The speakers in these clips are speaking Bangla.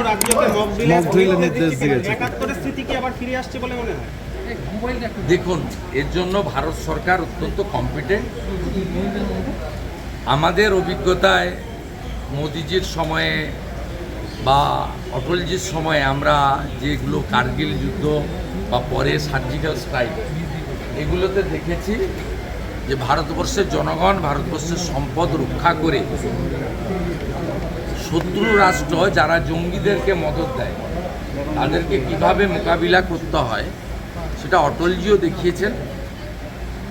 রাজ্যকে মক ড্রিলের নির্দেশ দিয়েছে। ৭১ স্মৃতি কি আবার ফিরে আসছে বলে মনে হয়? দেখুন, এর জন্য ভারত সরকার অত্যন্ত কম্পিটেন্ট। আমাদের অভিজ্ঞতায় মোদিজির সময়ে বা অটলজির সময়ে আমরা যেগুলো কার্গিল যুদ্ধ বা পরে সার্জিক্যাল স্ট্রাইক, এগুলোতে দেখেছি যে ভারতবর্ষের জনগণ ভারতবর্ষের সম্পদ রক্ষা করে শত্রু রাষ্ট্র যারা জঙ্গিদেরকে মদত দেয় তাদেরকে কিভাবে মোকাবিলা করতে হয় সেটা অটলজিও দেখিয়েছেন,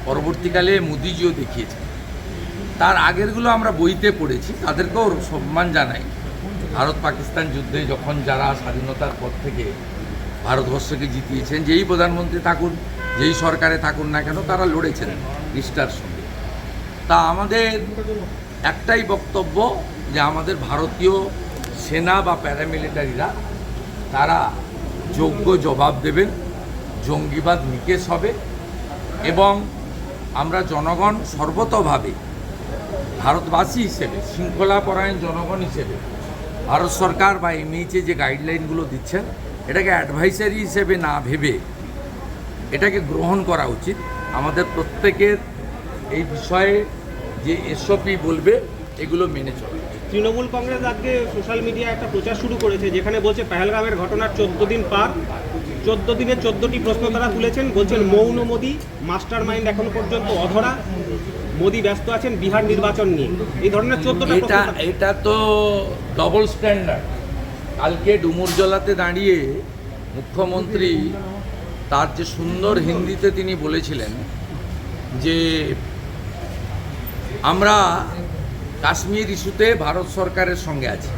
পরবর্তীকালে মোদিজিও দেখিয়েছেন। তার আগেরগুলো আমরা বইতে পড়েছি, তাদেরকেও সম্মান জানাই। ভারত পাকিস্তান যুদ্ধে যখন যারা স্বাধীনতার পর থেকে ভারতবর্ষকে জিতিয়েছেন, যেই প্রধানমন্ত্রী থাকুন, যেই সরকারে থাকুন না কেন, তারা লড়েছেন নিষ্ঠার সঙ্গে। তা আমাদের একটাই বক্তব্য যে আমাদের ভারতীয় সেনা বা প্যারামিলিটারিরা তারা যোগ্য জবাব দেবেন, জঙ্গিবাদ নিকেশ হবে এবং আমরা জনগণ সর্বতভাবে ভারতবাসী হিসেবে, শৃঙ্খলাপরায়ণ জনগণ হিসেবে ভারত সরকার বা এমএইচএ যে গাইডলাইনগুলো দিচ্ছেন এটাকে অ্যাডভাইসারি হিসেবে না ভেবে এটাকে গ্রহণ করা উচিত। আমাদের প্রত্যেকের এই বিষয়ে যে এসওপি বলবে এগুলো মেনে চলা। তৃণমূল কংগ্রেস আজকে সোশ্যাল মিডিয়ায় একটা প্রচার শুরু করেছে, যেখানে বলছে পেহেলগামের ঘটনার 14 দিন পার, 14 দিনে 14টি প্রশ্ন তারা তুলেছেন। বলছেন মৌন মোদি, মাস্টার মাইন্ড এখনো পর্যন্ত অধরা, মোদি ব্যস্ত আছেন বিহার নির্বাচন নিয়ে। এই ধরনের 14টা এটা তো ডবল স্ট্যান্ডার্ড। কালকে ডুমুরজলাতে দাঁড়িয়ে মুখ্যমন্ত্রী তার যে সুন্দর হিন্দিতে তিনি বলেছিলেন যে আমরা কাশ্মীর ইস্যুতে ভারত সরকারের সঙ্গে আছি।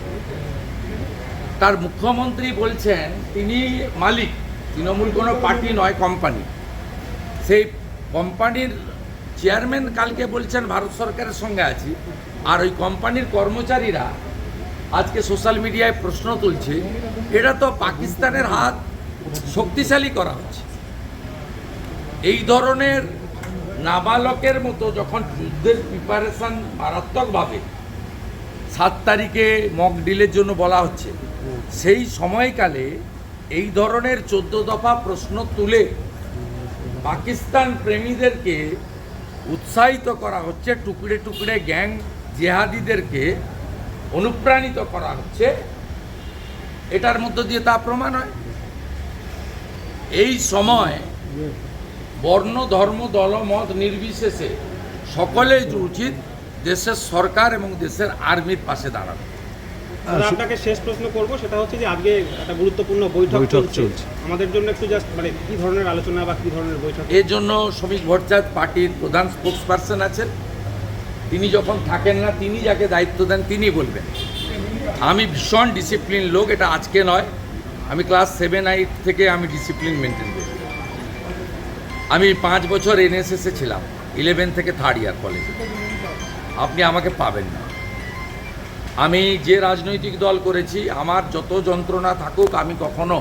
তার মুখ্যমন্ত্রী বলছেন তিনি মালিক, তৃণমূল কোনো পার্টি নয়, কোম্পানি। সেই কোম্পানির চেয়ারম্যান কালকে বলছেন ভারত সরকারের সঙ্গে আছি, আর ওই কোম্পানির কর্মচারীরা আজকে সোশ্যাল মিডিয়ায় প্রশ্ন তুলছে এটা তো পাকিস্তানের হাত শক্তিশালী করা হচ্ছে। এই ধরনের নাবালকের মতো যখন যুদ্ধের প্রিপারেশন মারাত্মকভাবে 7 তারিখে মক ডিলের জন্য বলা হচ্ছে, সেই সময়কালে এই ধরনের 14 দফা প্রশ্ন তুলে পাকিস্তান প্রেমীদেরকে উৎসাহিত করা হচ্ছে, টুকরে টুকরে গ্যাং জেহাদিদেরকে অনুপ্রাণিত করা হচ্ছে, এটার মধ্য দিয়ে তা প্রমাণ হয়। এই সময় বর্ণ, ধর্ম, দলমত নির্বিশেষে সকলেই উচিত দেশের সরকার এবং দেশের আর্মির পাশে দাঁড়ানো। আপনাকে শেষ প্রশ্ন করব, সেটা হচ্ছে যে আজকে একটা গুরুত্বপূর্ণ বৈঠক চলছে আমাদের জন্য, একটু জাস্ট মানে কী ধরনের আলোচনা বা কী ধরনের বৈঠক? এর জন্য শ্রমিক ভট্টাচার্য পার্টির প্রধান স্পোক্স পার্সন আছেন, তিনি যখন থাকেন না তিনি যাকে দায়িত্ব দেন তিনি বলবেন। আমি ভীষণ ডিসিপ্লিন লোক, এটা আজকে নয়, আমি ক্লাস 7-8 থেকে আমি ডিসিপ্লিন মেনটেন করি। আমি 5 বছর এনএসএসে ছিলাম, 11 থেকে 3rd ইয়ার কলেজে। আপনি আমাকে পাবেন না। আমি যে রাজনৈতিক দল করেছি, আমার যত যন্ত্রণা থাকুক, আমি কখনো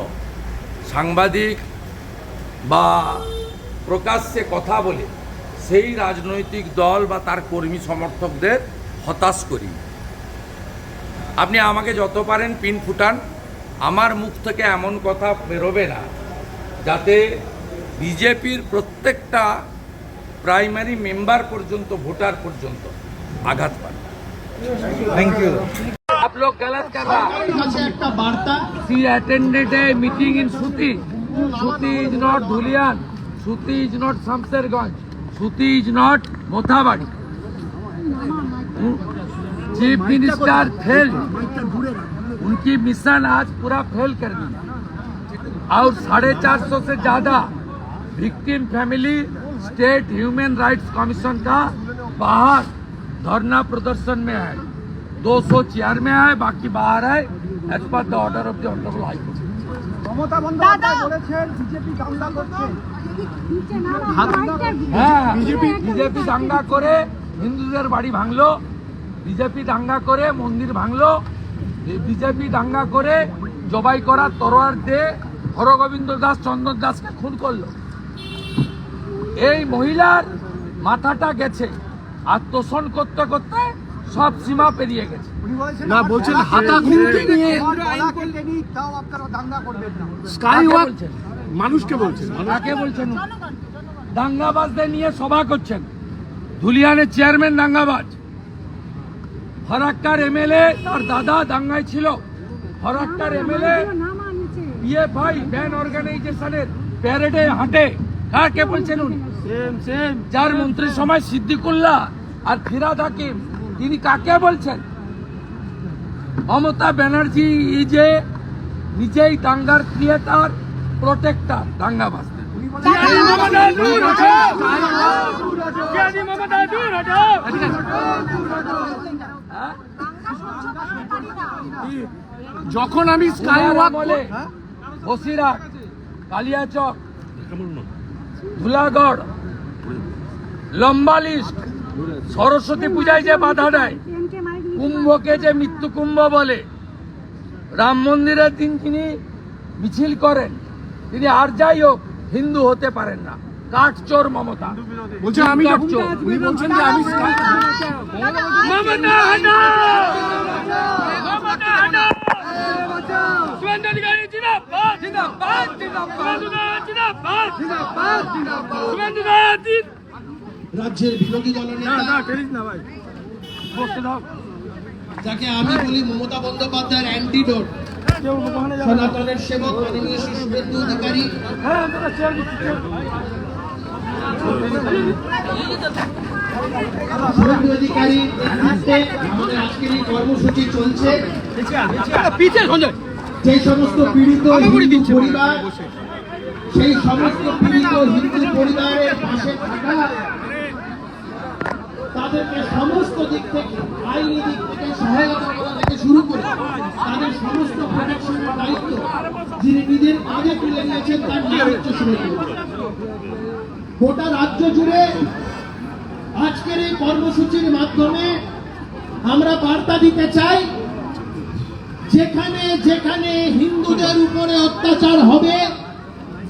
সাংবাদিক বা প্রকাশ্যে কথা বলে সেই রাজনৈতিক দল বা তার কর্মী সমর্থকদের হতাশ করি। আপনি আমাকে যত পারেন পিন ফুটান, আমার মুখ থেকে এমন কথা বেরোবে না যাতে বিজেপির প্রত্যেকটা প্রাইমারি মেম্বার পর্যন্ত, ভোটার পর্যন্ত আঘাত পান। Thank you. आप लोग गलत कर रहा है। She attended a meeting in Suti. Suti is not Dhulian. Suti is not Samserganj. Suti is not Mothabadi. Chief minister fail, उनकी मिशन आज पूरा फेल कर दी और 450 से ज्यादा victim family state human rights commission का बाहर धरना प्रदर्शन में है। 200 चेयर में है, बाकी बाहर है, as per the order of the honourable high court. Mamata Bandyopadhyay বলেছেন বিজেপি দাঙ্গা করছে। হ্যাঁ, বিজেপি দাঙ্গা করে হিন্দুদের বাড়ি ভাঙলো, বিজেপি দাঙ্গা করে মন্দির ভাঙলো, বিজেপি দাঙ্গা করে জবাই করা তরোয়ার দিয়ে হরগোবিন্দ দাস, চন্দন দাসকে খুন করলো। এই মহিলার মাথাটা গেছে, আর তোষণ করতে করতে সব সীমা পেরিয়ে গেছে। না বলছেন হাতা খুন্তি নিয়ে তাও আপনারা দাঙ্গা করবেন না। স্কাই ওয়াক বলছেন? মানুষকে বলছেন, কাকে বলছেন? দাঙ্গাবাজদের নিয়ে সভা করছেন। ধুলিয়ানের চেয়ারম্যান দাঙ্গাবাজ, ফরাক্কার এমএলএ তার দাদা দাঙ্গায় ছিল। ফরাক্কার এমএলএ পিএফআই ব্যান অর্গানাইজেশনের প্যারেডে হাঁটে। কাকে বলছেন উনি? যার মন্ত্রিসভায় সিদ্দিকুল্লাহ আর ফিরাদ হাকিম, তিনি কাকে বলছেন? মমতা ব্যানার্জি যে নিজেই দাঙ্গার ক্রিয়েটার, প্রোটেক্টর দাঙ্গাবাজদের। যখন আমি স্কাই ওয়াক বলে বসিরহাট, কালিয়াচক, ধুলাগড়, লম্বা লিস্ট, সরস্বতী পূজায় যে বাধা দেয়, কুম্ভকে যে মৃত্যু কুম্ভ বলে, রাম মন্দিরের দিন তিনি মিছিল করেন, তিনি আর যাই হোক হিন্দু হতে পারেন না। কাঠচোর মমতা বলছেন, আমি কাঠচোর। উনি বলছেন যে আমি স্কাই মমতা হটাও! মমতা হটাও! শুভেন্দু অধিকারী জিন্দাবাদ! জিন্দাবাদ! জিন্দাবাদ! জিন্দাবাদ! শুভেন্দু অধিকারী রাজ্যের বিরোধী দলনেতা বসতে দাও। যাকে আমি বলি মমতা বন্দ্যোপাধ্যায়ের অ্যান্টিডোট, সনাতনের সেবক মাননীয় শ্রী শুভেন্দু অধিকারী শুভেন্দু অধিকারীর নেতৃত্বে আমাদের আজকের এই কর্মসূচি চলছে। যে সমস্ত পীড়িত হিন্দু পরিবার, সেই সমস্ত পীড়িত হিন্দু পরিবারের পাশে থাকা, তাদেরকে সমস্ত দিক থেকে, আইনি দিক থেকে সহায়তা করা থেকে শুরু করে তাদের সমস্ত প্রোটেকশনের দায়িত্ব যিনি নিজের কাঁধে তুলে নিয়েছেন, তার নাম হচ্ছে শুভেন্দু। গোটা রাজ্য জুড়ে আজকের এই কর্মসূচির মাধ্যমে আমরা বার্তা দিতে চাই, যেখানে যেখানে হিন্দুদের উপরে অত্যাচার হবে,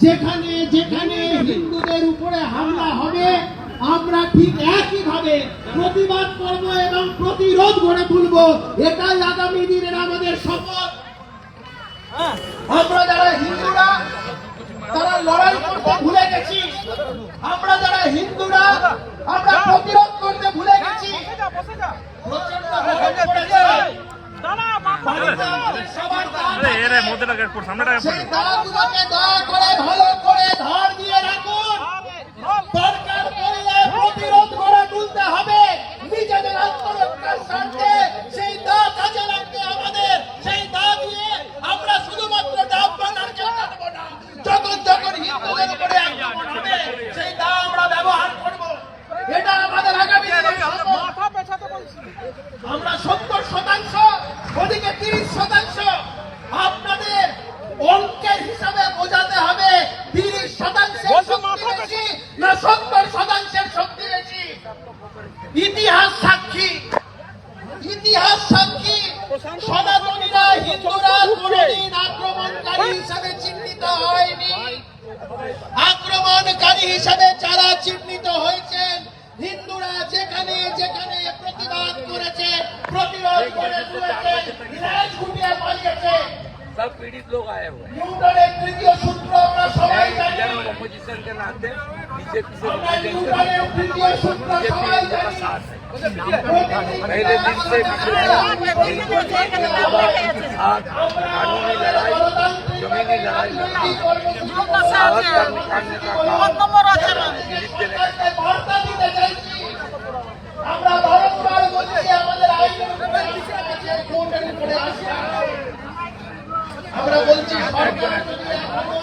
যেখানে যেখানে হিন্দুদের উপরে হামলা হবে, আমরা ঠিক একইভাবে প্রতিবাদ করব এবং প্রতিরোধ গড়ে তুলব। এটাই আগামী দিনের আমাদের শপথ। আমরা যারা হিন্দুরা তারা লড়াই করতে ভুলে গেছি, আমরা যারা হিন্দুরা আমরা প্রতিরোধ করতে ভুলে গেছি। প্রচন্ড গরম পড়েছে। বাড়িতে আমাদের সবার দাঁত আছে। সেই দাঁতগুলোকে দয়া করে ভালো করে ধার দিয়ে রাখুন। দরকার পড়লে প্রতিরোধ গড়ে তুলতে হবে। নিজেদের আত্মরক্ষার স্বার্থে সেই দাঁত কাজে লাগবে আমাদের। সেই দাঁত দিয়ে আমরা শুধুমাত্র ডাব বানার জন্য কাটবো না। যখন যখন হিন্দুদের উপরে আক্রমণ হবে, সেই দা আমরা ব্যবহার করব। এটা আমাদের আগামী দিনের শপথ। আমরা 70%, ওদিকে 30%। আপনাদের অঙ্কের হিসাবে বোঝাতে হবে 30% শক্তি বেশি না 70% শক্তি বেশি। ইতিহাস সাক্ষী, ইতিহাস সাক্ষী, সনাতনীরা হিন্দুরা কোনদিন আক্রমণকারী হিসাবে চিহ্নিত হয়নি। আক্রমণকারী হিসাবে যারা চিহ্নিত হয়েছেন, হিন্দুরা যেখানে যেখানে প্রতিবাদ করেছে, প্রতিরোধ করে তুলেছে, ল্যাজ গুটিয়ে পালিয়েছে। सब पीड़ित लोग आए हुए हैं। নিউটনের তৃতীয় সূত্র আমরা সবাই জানি। अपोजिशन के नाते बीजेपी से আমরা নিউটনের তৃতীয় সূত্র সবাই জানি। साथ है। पहले दिन से कानूनी लड़ाई, जमीनी लड़ाई, भारत का निकालने का काम বার্তা দিতে চাইছি। আমরা বারংবার বলছি আমাদের আইনের উপরে বিশ্বাস আছে, কোর্টের উপরে আস্থা আছে। আমরা বলছি সরকার যদি এখনো